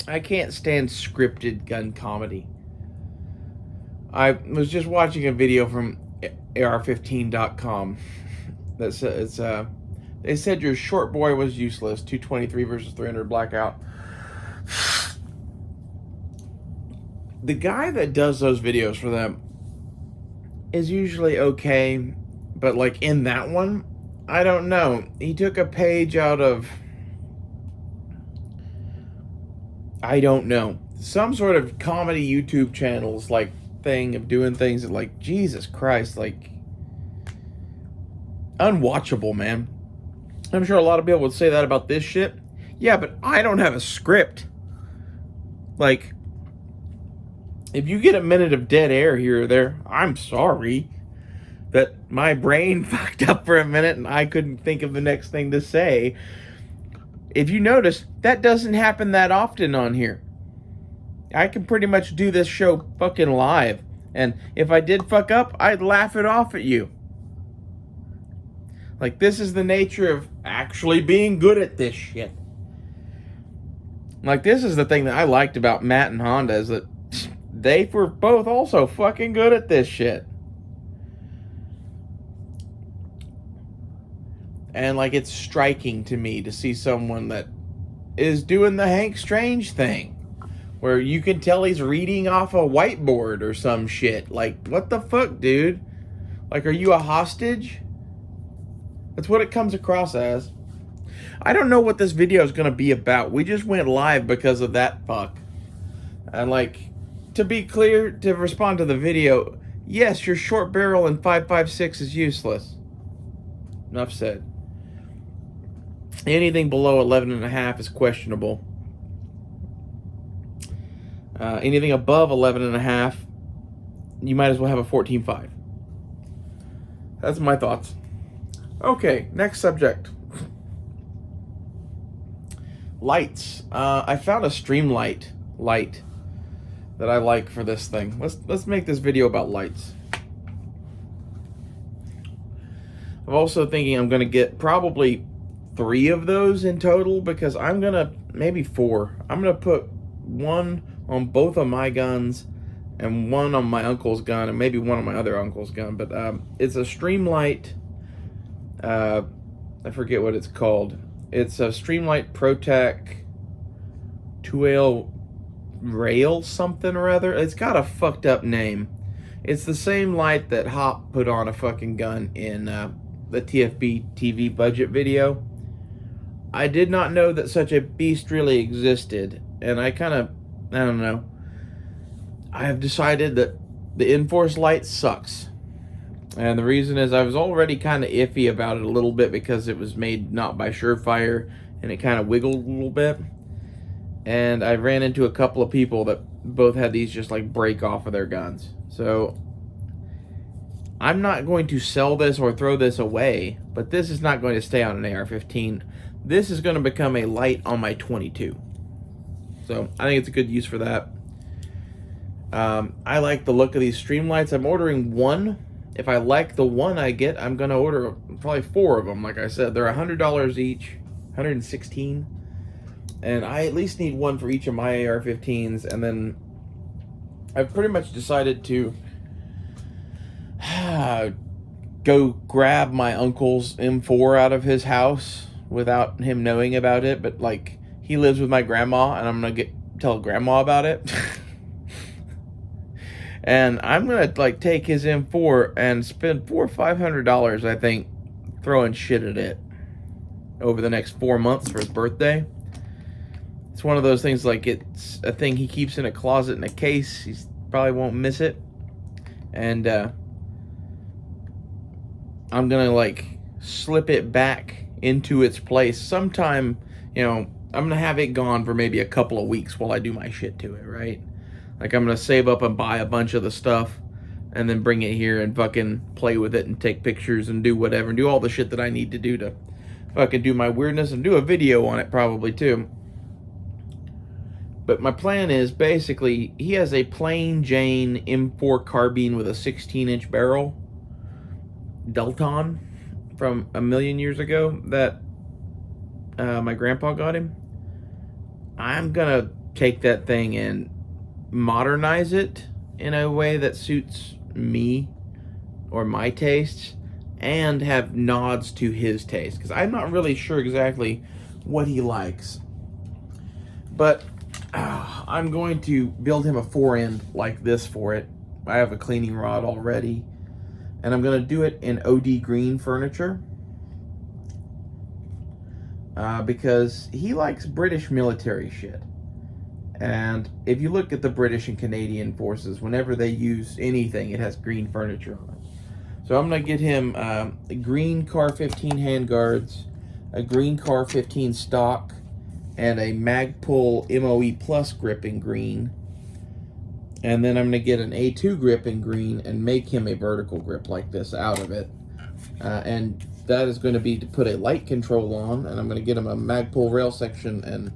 I can't stand scripted gun comedy. I was just watching a video from Ar15.com that says they said your short boy was useless. 223 versus 300 blackout. The guy that does those videos for them is usually okay, but like in that one, I don't know. He took a page out of, I don't know, some sort of comedy YouTube channels like thing of doing things that, like, Jesus Christ, like, unwatchable, man. I'm sure a lot of people would say that about this shit. Yeah, but I don't have a script. Like, if you get a minute of dead air here or there, I'm sorry that my brain fucked up for a minute and I couldn't think of the next thing to say. If you notice, that doesn't happen that often on here. I can pretty much do this show fucking live. And if I did fuck up, I'd laugh it off at you. Like, this is the nature of actually being good at this shit. Like, this is the thing that I liked about Matt and Honda, is that they were both also fucking good at this shit. And, like, it's striking to me to see someone that is doing the Hank Strange thing, where you can tell he's reading off a whiteboard or some shit. Like, what the fuck, dude? Like, are you a hostage? That's what it comes across as. I don't know what this video is going to be about. We just went live because of that fuck. And, like, to be clear, to respond to the video, yes, your short barrel in 5.56 is useless. Enough said. Anything below 11.5 is questionable. Anything above 11.5, you might as well have a 14.5. That's my thoughts. Okay, next subject. Lights. I found a Streamlight light that I like for this thing. Let's make this video about lights. I'm also thinking I'm gonna get probably 3 of those in total, because I'm gonna, maybe 4. I'm gonna put one on both of my guns and one on my uncle's gun and maybe one on my other uncle's gun. But it's a Streamlight. I forget what it's called. It's a Streamlight ProTech 2L Rail something or other. It's got a fucked up name. It's the same light that Hop put on a fucking gun in the TFB TV budget video. I did not know that such a beast really existed, and I don't know. I have decided that the Enforce light sucks. And the reason is I was already kind of iffy about it a little bit because it was made not by Surefire and it kind of wiggled a little bit. And I ran into a couple of people that both had these just like break off of their guns. So I'm not going to sell this or throw this away, but this is not going to stay on an AR-15. This is going to become a light on my 22. So I think it's a good use for that. I like the look of these Streamlights. I'm ordering one. If I like the one I get, I'm going to order probably 4 of them. Like I said, they're $100 each, $116. And I at least need one for each of my AR-15s. And then I've pretty much decided to go grab my uncle's M4 out of his house without him knowing about it. But, like, he lives with my grandma, and I'm going to tell grandma about it. And I'm going to, like, take his M4 and spend $400 or $500, I think, throwing shit at it over the next 4 months for his birthday. It's one of those things, like, it's a thing he keeps in a closet in a case. He probably won't miss it. And I'm going to, like, slip it back into its place sometime. You know, I'm going to have it gone for maybe a couple of weeks while I do my shit to it, right? Like, I'm going to save up and buy a bunch of the stuff and then bring it here and fucking play with it and take pictures and do whatever and do all the shit that I need to do to fucking do my weirdness and do a video on it probably too. But my plan is basically, he has a plain Jane M4 carbine with a 16-inch barrel, Delton, from a million years ago that my grandpa got him. I'm gonna take that thing and modernize it in a way that suits me or my tastes, and have nods to his taste, because I'm not really sure exactly what he likes. But I'm going to build him a 4-end like this for it. I have a cleaning rod already, and I'm going to do it in OD green furniture, because he likes British military shit. And if you look at the British and Canadian forces, whenever they use anything, it has green furniture on it. So I'm going to get him a green Ar15 handguards, a green Ar15 stock, and a Magpul MOE Plus grip in green. And then I'm going to get an A2 grip in green and make him a vertical grip like this out of it. And that is going to be to put a light control on, and I'm going to get him a Magpul rail section, and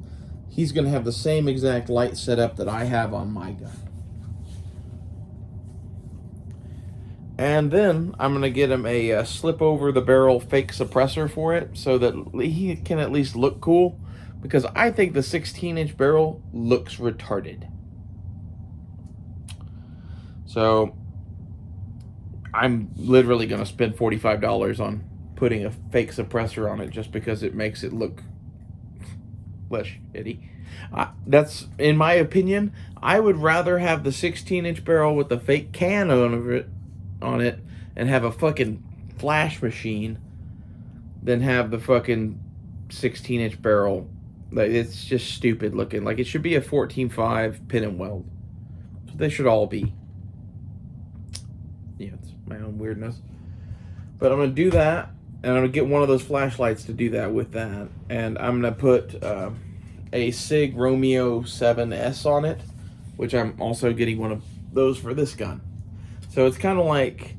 he's going to have the same exact light setup that I have on my gun. And then I'm going to get him a slip over the barrel fake suppressor for it, so that he can at least look cool, because I think the 16-inch barrel looks retarded. So I'm literally going to spend $45 on putting a fake suppressor on it, just because it makes it look less shitty. That's, in my opinion, I would rather have the 16-inch barrel with the fake can on it and have a fucking flash machine than have the fucking 16-inch barrel. Like, it's just stupid looking. Like, it should be a 14.5 pin and weld. So they should all be. Yeah, it's my own weirdness. But I'm going to do that, and I'm going to get one of those flashlights to do that with that. And I'm going to put a SIG Romeo 7S on it, which I'm also getting one of those for this gun. So it's kind of like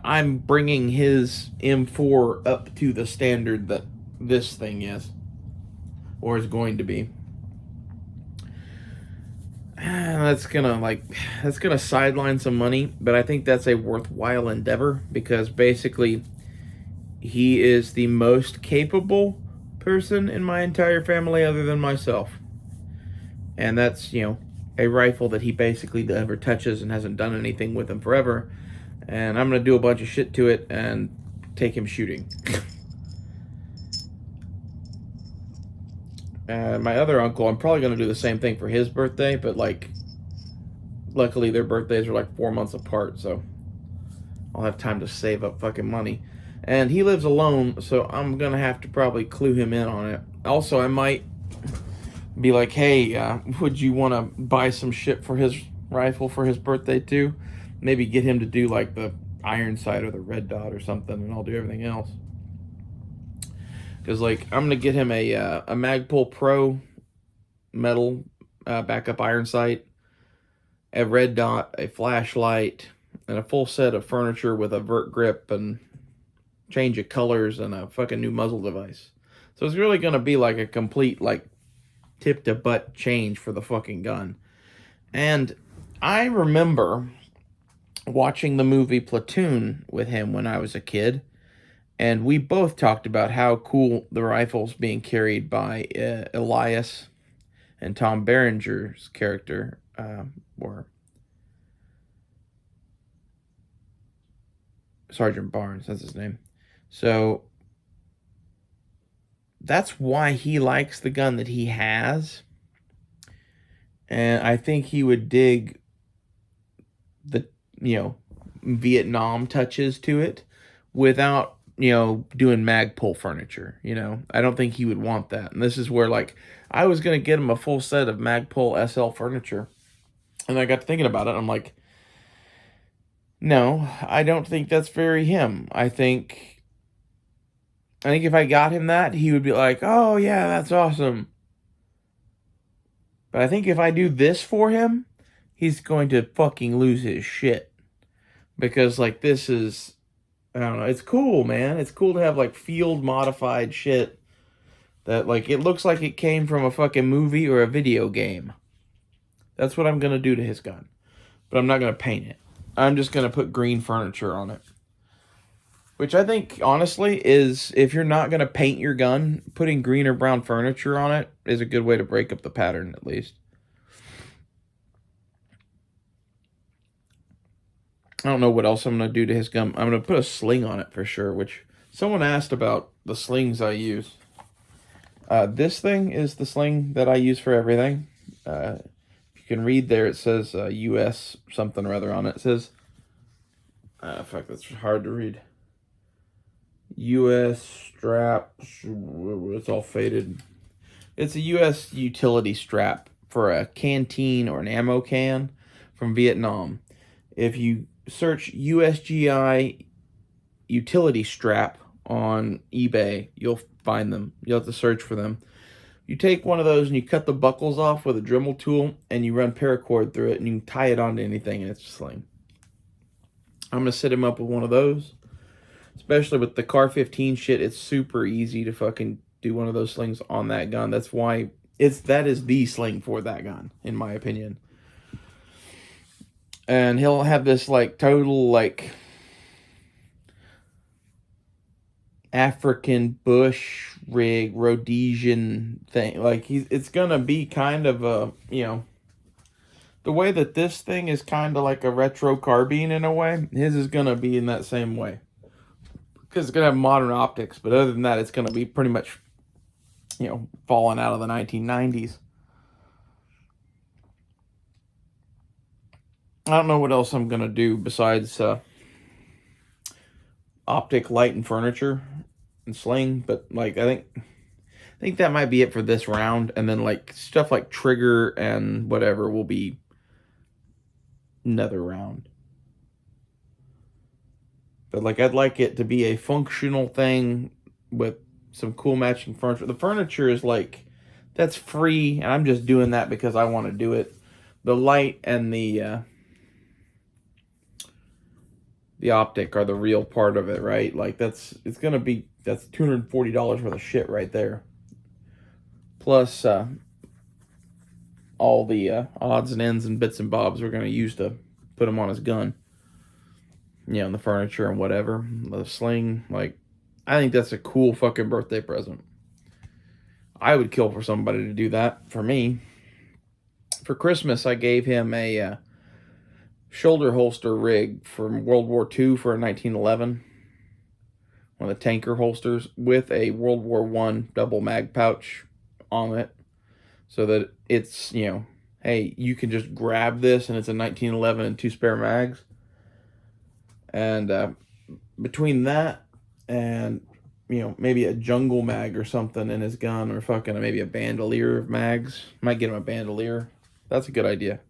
I'm bringing his M4 up to the standard that this thing is, or is going to be. That's gonna sideline some money, but I think that's a worthwhile endeavor, because basically he is the most capable person in my entire family other than myself. And that's, a rifle that he basically never touches and hasn't done anything with him forever. And I'm going to do a bunch of shit to it and take him shooting. My other uncle, I'm probably going to do the same thing for his birthday, but luckily their birthdays are like 4 months apart, so I'll have time to save up fucking money. And he lives alone, so I'm going to have to probably clue him in on it. Also, I might be like, hey, would you want to buy some shit for his rifle for his birthday too? Maybe get him to do like the iron sight or the red dot or something, and I'll do everything else. Because like, I'm going to get him a Magpul Pro metal backup iron sight, a red dot, a flashlight, and a full set of furniture with a vert grip and change of colors and a fucking new muzzle device. So it's really going to be like a complete like tip to butt change for the fucking gun. And I remember watching the movie Platoon with him when I was a kid, and we both talked about how cool the rifles being carried by Elias and Tom Berenger's character were. Sergeant Barnes, that's his name. So that's why he likes the gun that he has. And I think he would dig the, Vietnam touches to it without, doing Magpul furniture. I don't think he would want that. And this is where, like, I was going to get him a full set of Magpul SL furniture. And I got to thinking about it. I'm like, no, I don't think that's very him. I think if I got him that, he would be like, oh yeah, that's awesome. But I think if I do this for him, he's going to fucking lose his shit. Because, like, this is, I don't know, it's cool, man. It's cool to have, like, field modified shit that, like, it looks like it came from a fucking movie or a video game. That's what I'm going to do to his gun. But I'm not going to paint it. I'm just going to put green furniture on it. Which I think, honestly, is, if you're not going to paint your gun, putting green or brown furniture on it is a good way to break up the pattern, at least. I don't know what else I'm going to do to his gun. I'm going to put a sling on it for sure, which someone asked about the slings I use. This thing is the sling that I use for everything. You can read there, it says US something or other on it. It says, fuck, that's hard to read. US strap, it's all faded. It's a US utility strap for a canteen or an ammo can from Vietnam. If you search USGI utility strap on eBay, you'll find them. You'll have to search for them. You take one of those and you cut the buckles off with a Dremel tool and you run paracord through it and you can tie it onto anything and it's a sling. I'm going to set him up with one of those. Especially with the Ar15 shit, it's super easy to fucking do one of those slings on that gun. That's why that is the sling for that gun, in my opinion. And he'll have this like total like African bush rig Rhodesian thing. Like it's gonna be kind of a, you know, the way that this thing is kind of like a retro carbine in a way, his is gonna be in that same way. Because it's going to have modern optics, but other than that, it's going to be pretty much, you know, falling out of the 1990s. I don't know what else I'm going to do besides optic, light, and furniture and sling, but like I think that might be it for this round, and then like stuff like trigger and whatever will be another round. But like I'd like it to be a functional thing with some cool matching furniture. The furniture is like, that's free, and I'm just doing that because I want to do it. The light and the optic are the real part of it, right? Like that's $240 worth of shit right there. Plus all the odds and ends and bits and bobs we're going to use to put him on his gun. You know, and the furniture and whatever. The sling, like, I think that's a cool fucking birthday present. I would kill for somebody to do that for me. For Christmas, I gave him a shoulder holster rig from World War II for a 1911. One of the tanker holsters with a World War I double mag pouch on it. So that it's, you know, hey, you can just grab this and it's a 1911 and 2 spare mags. And between that and, you know, maybe a jungle mag or something in his gun, or fucking maybe a bandolier of mags. Might get him a bandolier. That's a good idea.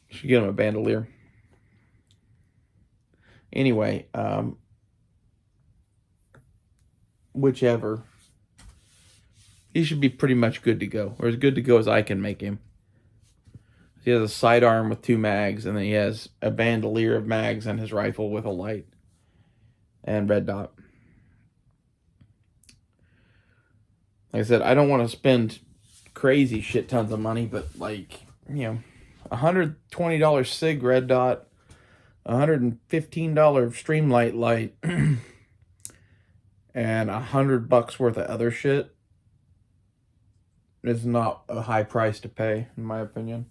Should get him a bandolier. Anyway, whichever. He should be pretty much good to go. Or as good to go as I can make him. He has a sidearm with 2 mags, and then he has a bandolier of mags and his rifle with a light and red dot. Like I said, I don't want to spend crazy shit tons of money, but like, you know, $120 SIG red dot, $115 Streamlight light, and $100 worth of other shit is not a high price to pay, in my opinion.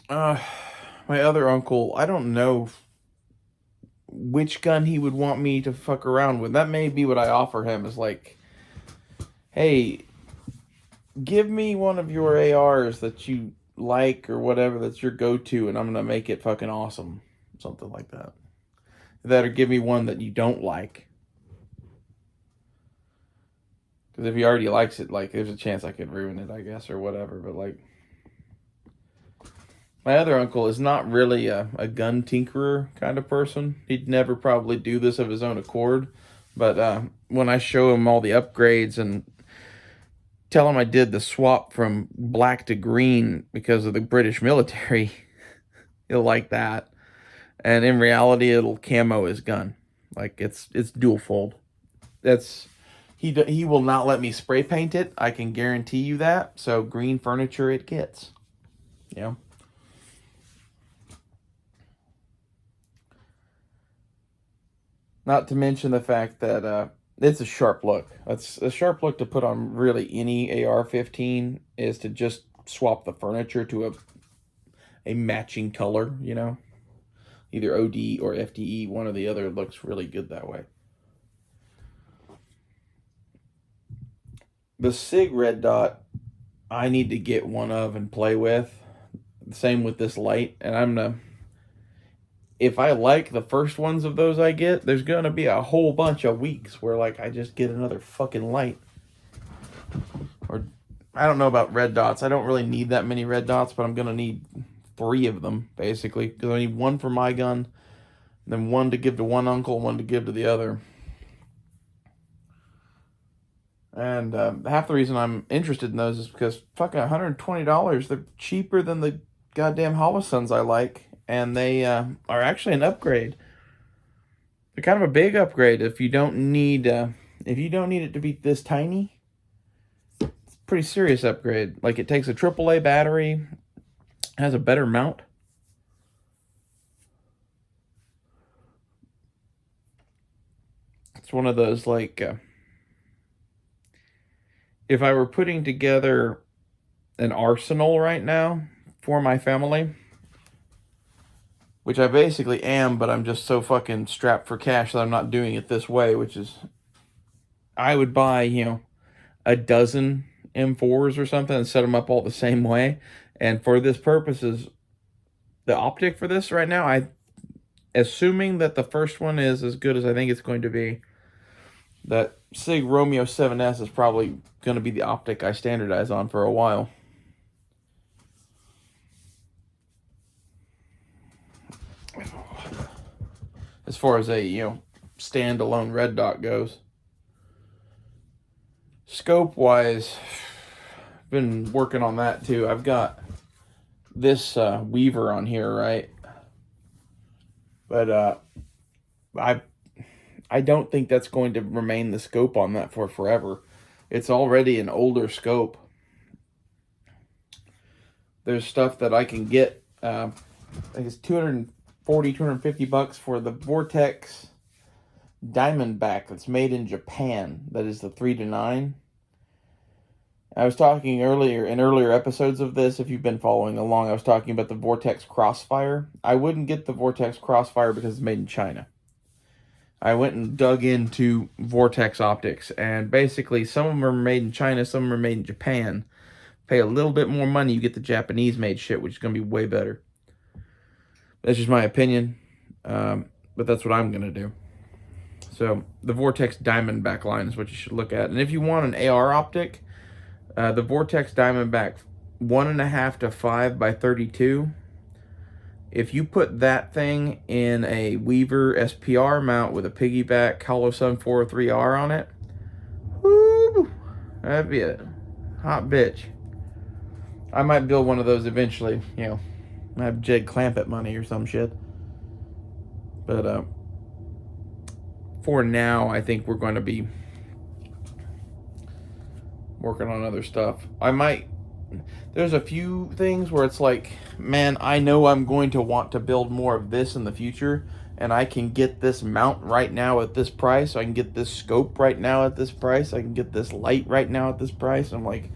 My other uncle, I don't know which gun he would want me to fuck around with. That may be what I offer him, is like, hey, give me one of your ARs that you like or whatever, that's your go-to, and I'm going to make it fucking awesome. Something like that. That, or give me one that you don't like. Because if he already likes it, like, there's a chance I could ruin it, I guess, or whatever, but like, my other uncle is not really a gun tinkerer kind of person. He'd never probably do this of his own accord. But when I show him all the upgrades and tell him I did the swap from black to green because of the British military, he'll like that. And in reality, it'll camo his gun. Like, it's dual fold. He will not let me spray paint it. I can guarantee you that. So green furniture it gets. You know? Not to mention the fact that it's a sharp look. It's a sharp look to put on really any AR-15 is to just swap the furniture to a a matching color, you know. Either OD or FDE, one or the other looks really good that way. The SIG red dot, I need to get one of and play with. Same with this light, and I'm gonna, if I like the first ones of those I get, there's gonna be a whole bunch of weeks where like I just get another fucking light. Or I don't know about red dots. I don't really need that many red dots, but I'm gonna need 3 of them basically, because I need one for my gun, then one to give to one uncle, one to give to the other. And half the reason I'm interested in those is because fucking $120, they're cheaper than the goddamn Holosuns I like, and they are actually an upgrade. They're kind of a big upgrade if you don't need it to be this tiny. It's a pretty serious upgrade. Like, it takes a AAA battery, has a better mount. It's one of those like. If I were putting together an arsenal right now for my family, which I basically am, but I'm just so fucking strapped for cash that I'm not doing it this way, which is, I would buy, a dozen M4s or something and set them up all the same way. And for this purposes, the optic for this right now, assuming that the first one is as good as I think it's going to be, that SIG Romeo 7S is probably going to be the optic I standardize on for a while. As far as a, standalone red dot goes. Scope-wise, been working on that too. I've got this Weaver on here, right? But I don't think that's going to remain the scope on that for forever. It's already an older scope. There's stuff that I can get, I think it's $240, $250 for the Vortex Diamondback that's made in Japan. That is the 3-9. I was talking in earlier episodes of this, if you've been following along, I was talking about the Vortex Crossfire. I wouldn't get the Vortex Crossfire because it's made in China. I went and dug into Vortex optics, and basically some of them are made in China, some of them are made in Japan. Pay a little bit more money, you get the Japanese-made shit, which is going to be way better. That's just my opinion, but that's what I'm going to do. So, the Vortex Diamondback line is what you should look at. And if you want an AR optic, the Vortex Diamondback 1.5 to 5 by 32, if you put that thing in a Weaver SPR mount with a piggyback Holosun 403R on it, woo, that'd be a hot bitch. I might build one of those eventually, I have Jed Clampett money or some shit. But for now, I think we're going to be working on other stuff. There's a few things where it's like, man, I know I'm going to want to build more of this in the future, and I can get this mount right now at this price, I can get this scope right now at this price, I can get this light right now at this price. I'm like,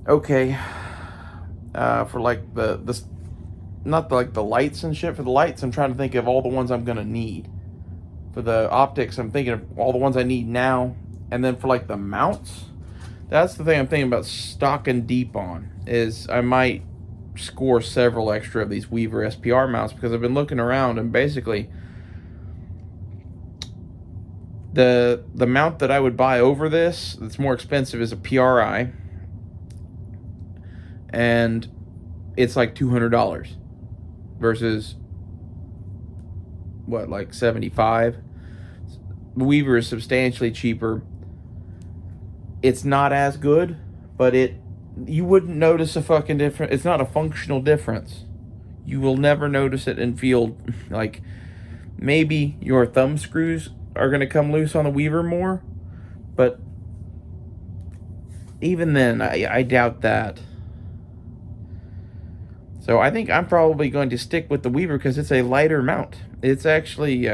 okay, for like not like the lights and shit, for the lights, I'm trying to think of all the ones I'm going to need. For the optics, I'm thinking of all the ones I need now, and then for like the mounts, that's the thing I'm thinking about stocking deep on, is I might score several extra of these Weaver SPR mounts, because I've been looking around, and basically the mount that I would buy over this that's more expensive is a PRI, and it's like $200 versus what, like 75. Weaver is substantially cheaper. It's not as good, but you wouldn't notice a fucking difference. It's not a functional difference. You will never notice it in field. Like, maybe your thumb screws are going to come loose on the Weaver more, but even then, I doubt that. So I think I'm probably going to stick with the Weaver because it's a lighter mount. It's actually,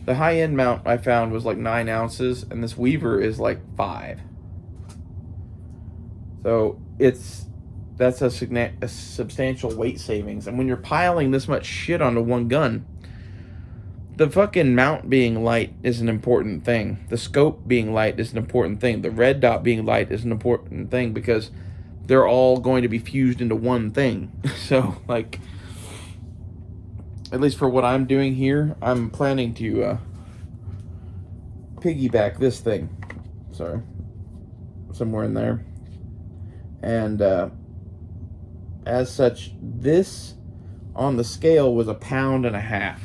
the high-end mount I found was like 9 ounces, and this Weaver is like 5. So it's that's a substantial weight savings. And when you're piling this much shit onto one gun, the fucking mount being light is an important thing. The scope being light is an important thing. The red dot being light is an important thing because they're all going to be fused into one thing. So, like, at least for what I'm doing here, I'm planning to piggyback this thing. Sorry. Somewhere in there. And as such, this on the scale was 1.5 pounds.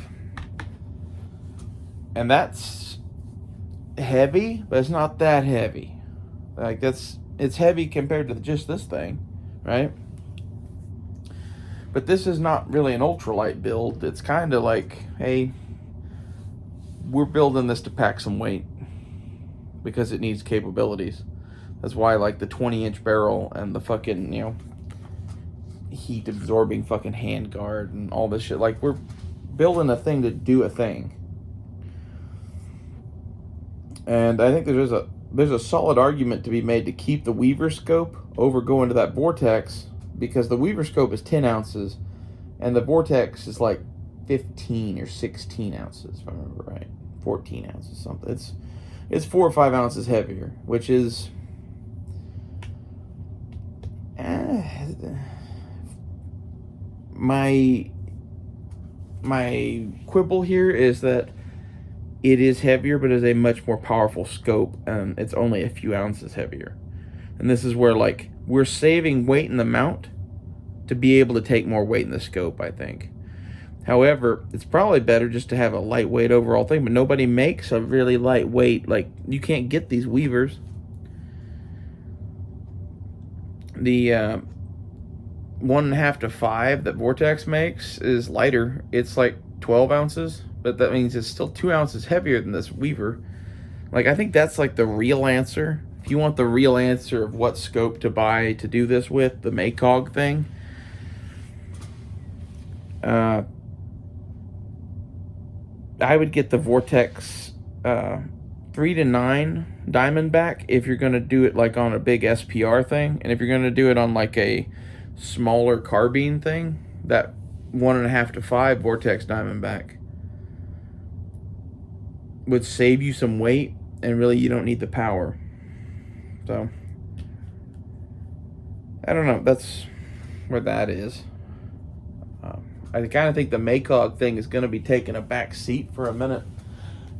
And that's heavy, but it's not that heavy. Like, it's heavy compared to just this thing, right? But this is not really an ultralight build. It's kind of like, hey, we're building this to pack some weight because it needs capabilities. That's why, like, the 20-inch barrel and the fucking, you know, heat-absorbing fucking handguard and all this shit. Like, we're building a thing to do a thing. And I think there's a solid argument to be made to keep the Weaver scope over going to that Vortex, because the Weaver scope is 10 ounces and the Vortex is like 15 or 16 ounces, if I remember right. 14 ounces, something. It's 4 or 5 ounces heavier, which is my quibble here is that it is heavier, but it is a much more powerful scope, and it's only a few ounces heavier. And this is where, like, we're saving weight in the mount to be able to take more weight in the scope, I think. However, it's probably better just to have a lightweight overall thing, but nobody makes a really lightweight. Like, you can't get these Weavers. The 1.5 to 5 that Vortex makes is lighter. It's like 12 ounces. But that means it's still 2 ounces heavier than this Weaver. Like, I think that's like the real answer. If you want the real answer of what scope to buy to do this with, the Maycog thing, I would get the Vortex 3 to 9 Diamondback if you're going to do it like on a big SPR thing. And if you're going to do it on like a smaller carbine thing, that 1.5 to 5 Vortex Diamondback would save you some weight, and really you don't need the power. So I don't know, that's where that is. I kind of think the Maycog thing is going to be taking a back seat for a minute.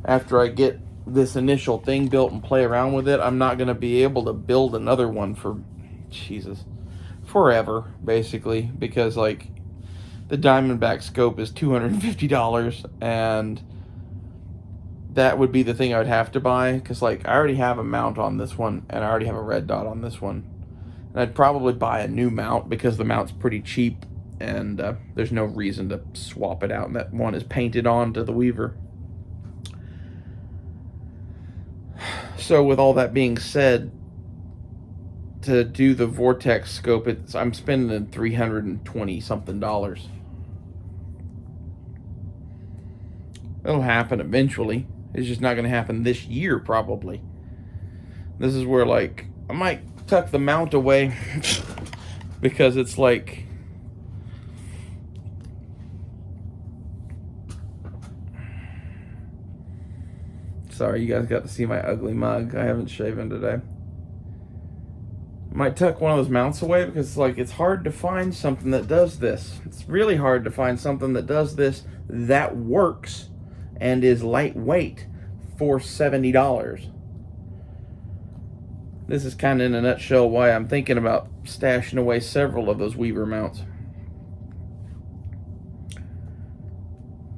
After I get this initial thing built and play around with it, I'm not going to be able to build another one for forever, basically, because like the Diamondback scope is $250, and that would be the thing I would have to buy, because like I already have a mount on this one and I already have a red dot on this one, and I'd probably buy a new mount because the mount's pretty cheap, and there's no reason to swap it out, and that one is painted on to the Weaver. So with all that being said, to do the Vortex scope, I'm spending $320 something. It'll happen eventually. It's just not going to happen this year, probably. This is where, like, I might tuck the mount away because it's like, sorry, you guys got to see my ugly mug. I haven't shaven today. Might tuck one of those mounts away because, like, it's hard to find something that does this. It's really hard to find something that does this that works and is lightweight for $70. This is kind of in a nutshell why I'm thinking about stashing away several of those Weaver mounts.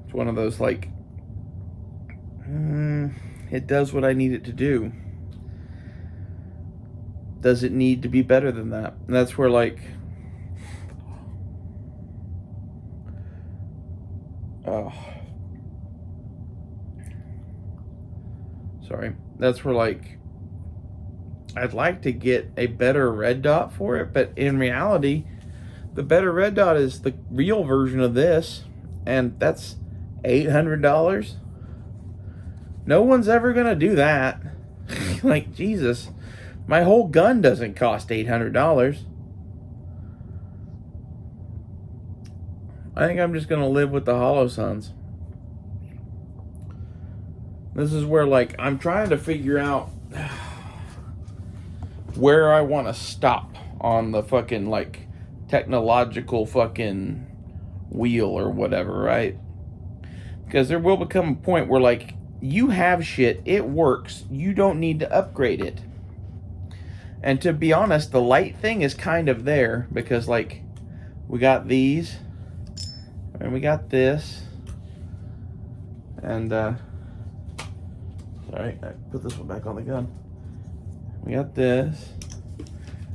It's one of those, like, it does what I need it to do. Does it need to be better than that? And that's where, like, that's where, like, I'd like to get a better red dot for it, but in reality, the better red dot is the real version of this, and that's $800. No one's ever gonna do that. Like, Jesus, my whole gun doesn't cost $800. I think I'm just going to live with the Holosuns. This is where, like, I'm trying to figure out where I want to stop on the fucking, like, technological fucking wheel or whatever, right? Because there will become a point where, like, you have shit, it works, you don't need to upgrade it. And to be honest, the light thing is kind of there, because, like, we got these, and we got this, and, sorry, I put this one back on the gun. We got this,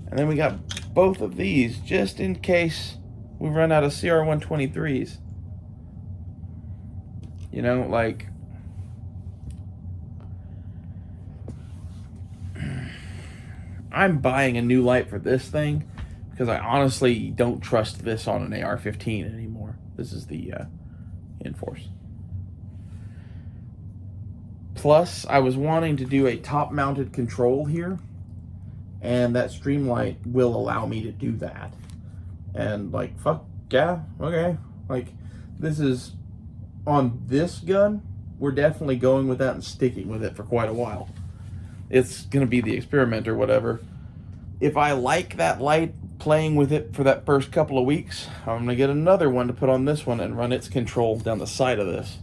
and then we got both of these, just in case we run out of CR123s. You know, like, I'm buying a new light for this thing because I honestly don't trust this on an AR15 anymore. This is the Enforce. Plus, I was wanting to do a top-mounted control here, and that Streamlight will allow me to do that. And, like, fuck, yeah, okay. Like, this is, on this gun, we're definitely going with that and sticking with it for quite a while. It's going to be the experiment or whatever. If I like that light, playing with it for that first couple of weeks, I'm going to get another one to put on this one and run its control down the side of this.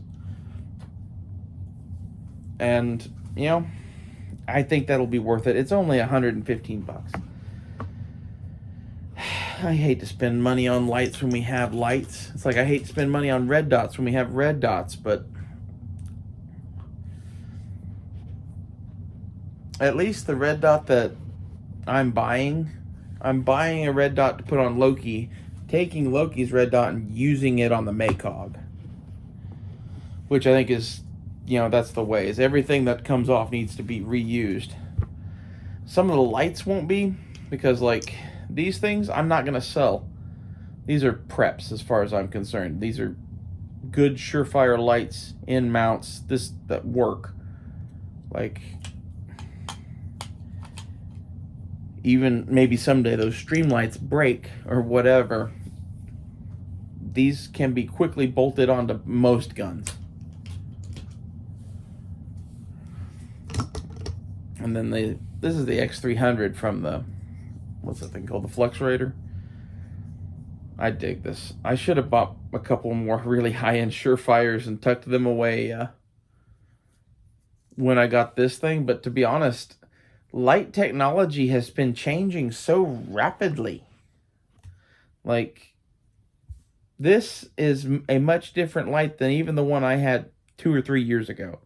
And, you know, I think that'll be worth it. It's only 115 bucks. I hate to spend money on lights when we have lights. It's like I hate to spend money on red dots when we have red dots, but at least the red dot that I'm buying a red dot to put on Loki, taking Loki's red dot and using it on the Maycog. Which I think is, you know, that's the way. Is everything that comes off needs to be reused. Some of the lights won't be, because, like, these things I'm not going to sell. These are preps as far as I'm concerned. These are good surefire lights in mounts that work. Like, even maybe someday those Streamlights break or whatever, these can be quickly bolted onto most guns. And then this is the X300 from the, what's that thing called? The Fluxrator. I dig this. I should have bought a couple more really high-end Surefires and tucked them away when I got this thing. But to be honest, light technology has been changing so rapidly. Like, this is a much different light than even the one I had 2 or 3 years ago.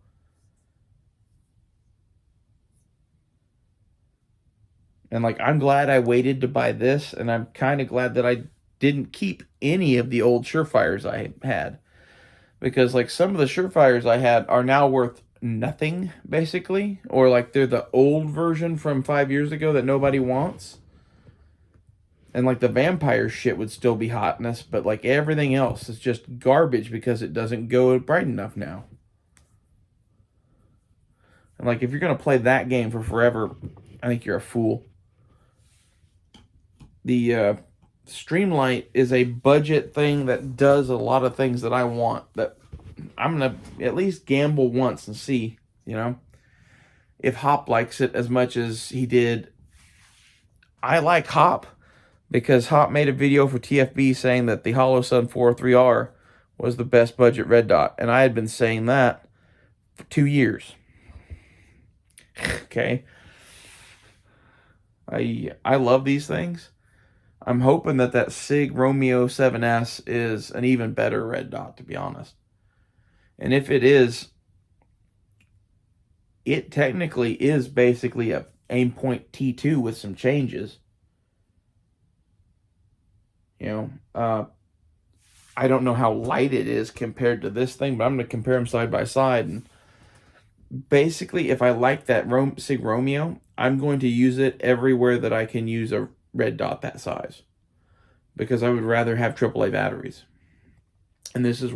And, like, I'm glad I waited to buy this, and I'm kind of glad that I didn't keep any of the old Surefires I had. Because, like, some of the Surefires I had are now worth nothing, basically. Or, like, they're the old version from 5 years ago that nobody wants. And, like, the vampire shit would still be hotness, but, like, everything else is just garbage because it doesn't go bright enough now. And, like, if you're going to play that game for forever, I think you're a fool. The Streamlight is a budget thing that does a lot of things that I want, that I'm going to at least gamble once and see, you know, if Hop likes it as much as he did. I like Hop because Hop made a video for TFB saying that the Holosun 403R was the best budget red dot, and I had been saying that for 2 years. Okay. I love these things. I'm hoping that SIG Romeo 7S is an even better red dot, to be honest. And if it is, it technically is basically a Aimpoint T2 with some changes. You know, I don't know how light it is compared to this thing, but I'm going to compare them side by side. And basically, if I like that SIG Romeo, I'm going to use it everywhere that I can use a red dot that size, because I would rather have AAA batteries. And this is